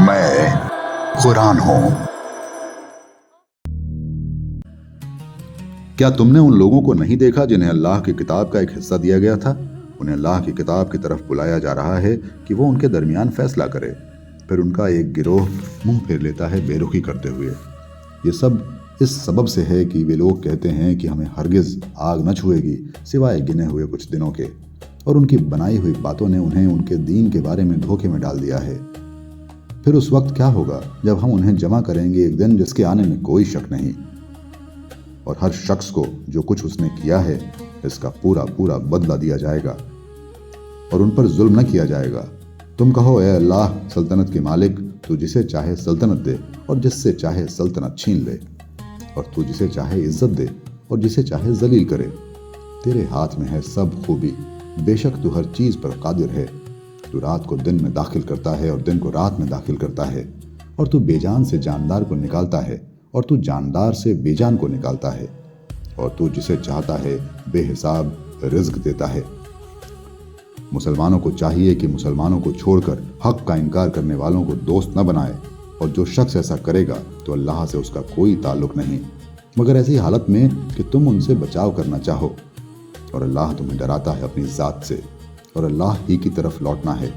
मैं कुरान हूं। क्या तुमने उन लोगों को नहीं देखा जिन्हें अल्लाह की किताब का एक हिस्सा दिया गया था? उन्हें अल्लाह की किताब की तरफ बुलाया जा रहा है कि वो उनके दरमियान फैसला करे। फिर उनका एक गिरोह मुंह फेर लेता है बेरुखी करते हुए। ये सब इस सबब से है कि वे लोग कहते हैं कि हमें हरगिज आग न छुएगी सिवाय गिने हुए कुछ दिनों के, और उनकी बनाई हुई बातों ने उन्हें उनके दीन के बारे में धोखे में डाल दिया है। फिर उस वक्त क्या होगा जब हम उन्हें जमा करेंगे एक दिन जिसके आने में कोई शक नहीं, और हर शख्स को जो कुछ उसने किया है इसका पूरा पूरा बदला दिया जाएगा और उन पर जुल्म न किया जाएगा। तुम कहो, ए अल्लाह सल्तनत के मालिक, तू जिसे चाहे सल्तनत दे और जिससे चाहे सल्तनत छीन ले, और तू जिसे चाहे इज्जत दे और जिसे चाहे जलील करे। तेरे हाथ में है सब खूबी, बेशक तू हर चीज पर कादिर है। तू रात को दिन में दाखिल करता है और दिन को रात में दाखिल करता है, और तू बेजान से जानदार को निकालता है और तू जानदार से बेजान को निकालता है, और तू जिसे चाहता है बेहिसाब रिज्क देता है। मुसलमानों को चाहिए कि मुसलमानों को छोड़कर हक का इनकार करने वालों को दोस्त न बनाए, और जो शख्स ऐसा करेगा तो अल्लाह से उसका कोई ताल्लुक नहीं, मगर ऐसी हालत में कि तुम उनसे बचाव करना चाहो। और अल्लाह तुम्हें डराता है अपनी ज़ात से, और अल्लाह ही की तरफ लौटना है।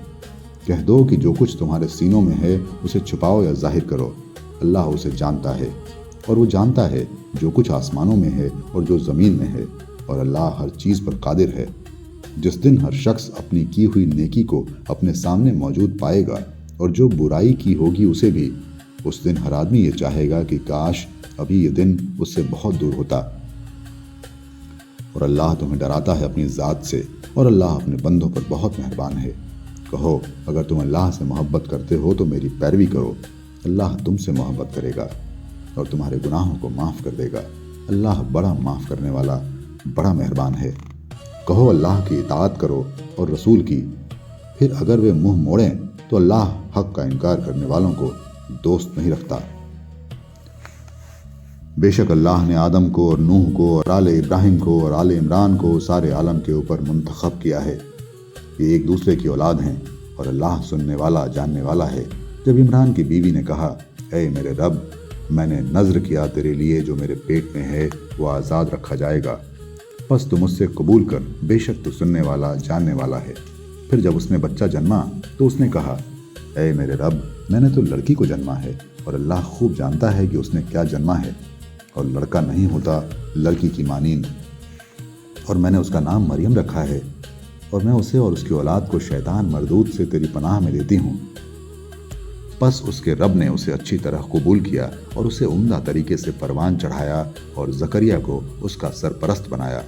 कह दो कि जो कुछ तुम्हारे सीनों में है उसे छुपाओ या जाहिर करो, अल्लाह उसे जानता है। और वो जानता है जो कुछ आसमानों में है और जो ज़मीन में है, और अल्लाह हर चीज़ पर कादिर है। जिस दिन हर शख्स अपनी की हुई नेकी को अपने सामने मौजूद पाएगा और जो बुराई की होगी उसे भी, उस दिन हर आदमी ये चाहेगा कि काश अभी ये दिन उससे बहुत दूर होता। और अल्लाह तुम्हें डराता है अपनी ज़ात से, और अल्लाह अपने बंदों पर बहुत मेहरबान है। कहो, अगर तुम अल्लाह से मोहब्बत करते हो तो मेरी पैरवी करो, अल्लाह तुमसे मोहब्बत करेगा और तुम्हारे गुनाहों को माफ़ कर देगा। अल्लाह बड़ा माफ़ करने वाला, बड़ा मेहरबान है। कहो, अल्लाह की इताअत करो और रसूल की। फिर अगर वे मुंह मोड़ें तो अल्लाह हक का इनकार करने वालों को दोस्त नहीं रखता। बेशक अल्लाह ने आदम को और नूह को और आले इब्राहिम को और आले इमरान को सारे आलम के ऊपर मुंतखब किया है। ये एक दूसरे की औलाद हैं और अल्लाह सुनने वाला जानने वाला है। जब इमरान की बीवी ने कहा, ऐ मेरे रब, मैंने नज़र किया तेरे लिए जो मेरे पेट में है वो आज़ाद रखा जाएगा, बस तुम उससे कबूल कर, बेशक तो सुनने वाला जानने वाला है। फिर जब उसने बच्चा जन्मा तो उसने कहा, ऐ मेरे रब, मैंने तो लड़की को जन्मा है और अल्लाह खूब जानता है कि उसने क्या जन्मा है, और लड़का नहीं होता लड़की की मानीन, और मैंने उसका नाम मरियम रखा है, और मैं उसे और उसकी औलाद को शैतान मरदूद से तेरी पनाह में देती हूँ। बस उसके रब ने उसे अच्छी तरह कबूल किया और उसे उम्दा तरीके से परवान चढ़ाया और जकरिया को उसका सरपरस्त बनाया।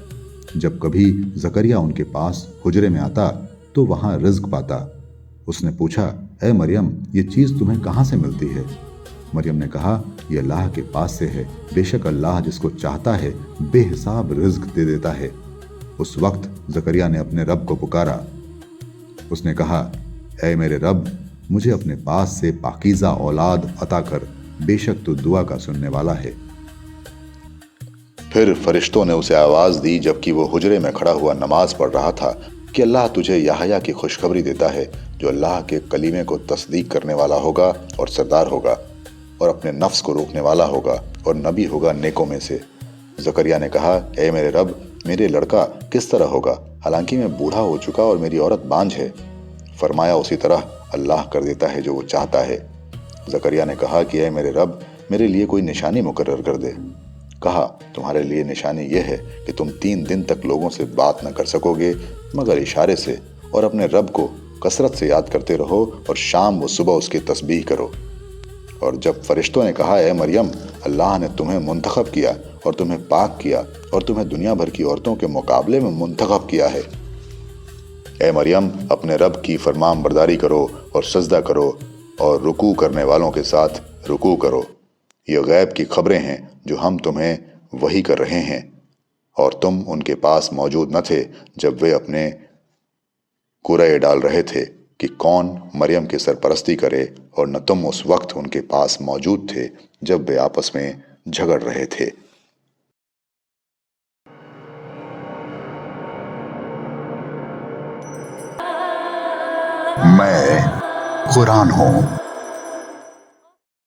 जब कभी जकरिया उनके पास हुजरे में आता तो वहाँ रिज्क पाता। उसने पूछा, ऐ मरियम, ये चीज़ तुम्हें कहाँ से मिलती है? मरियम ने कहा, ये अल्लाह के पास से है, बेशक अल्लाह जिसको चाहता है बेहिसाब रिज्क दे देता है। उस वक्त जकरिया ने अपने रब को पुकारा। उसने कहा, ऐ मेरे रब, मुझे अपने पास से पाकीज़ा औलाद अता कर, बेशक तू दुआ का सुनने वाला है। फिर फरिश्तों ने उसे आवाज़ दी जबकि वो हुजरे में खड़ा हुआ नमाज पढ़ रहा था कि अल्लाह तुझे याहया की खुशखबरी देता है जो अल्लाह के कलीमे को तस्दीक करने वाला होगा और सरदार होगा और अपने नफ्स को रोकने वाला होगा और नबी होगा नेकों में से। जकरिया ने कहा, ऐ मेरे रब, मेरे लड़का किस तरह होगा, हालांकि मैं बूढ़ा हो चुका और मेरी औरत बांझ है। फरमाया, उसी तरह अल्लाह कर देता है जो वो चाहता है। जकरिया ने कहा कि ऐ मेरे रब, मेरे लिए कोई निशानी मुकर्रर कर दे। कहा, तुम्हारे लिए निशानी यह है कि तुम 3 दिन तक लोगों से बात न कर सकोगे मगर इशारे से, और अपने रब को कसरत से याद करते रहो और शाम व सुबह उसकी तस्बीह करो। और जब फरिश्तों ने कहा, ऐ मरियम, अल्लाह ने तुम्हें मुंतखब किया और तुम्हें पाक किया और तुम्हें दुनिया भर की औरतों के मुकाबले में मुंतखब किया है। ऐ मरियम, अपने रब की फरमान बरदारी करो और सजदा करो और रुकू करने वालों के साथ रुकू करो। ये गैब की खबरें हैं जो हम तुम्हें वही कर रहे हैं, और तुम उनके पास मौजूद न थे जब वे अपने कुरए डाल रहे थे कि कौन मरियम की सरपरस्ती करे, और न तुम उस वक्त उनके पास मौजूद थे जब वे आपस में झगड़ रहे थे। मैं कुरान हूं।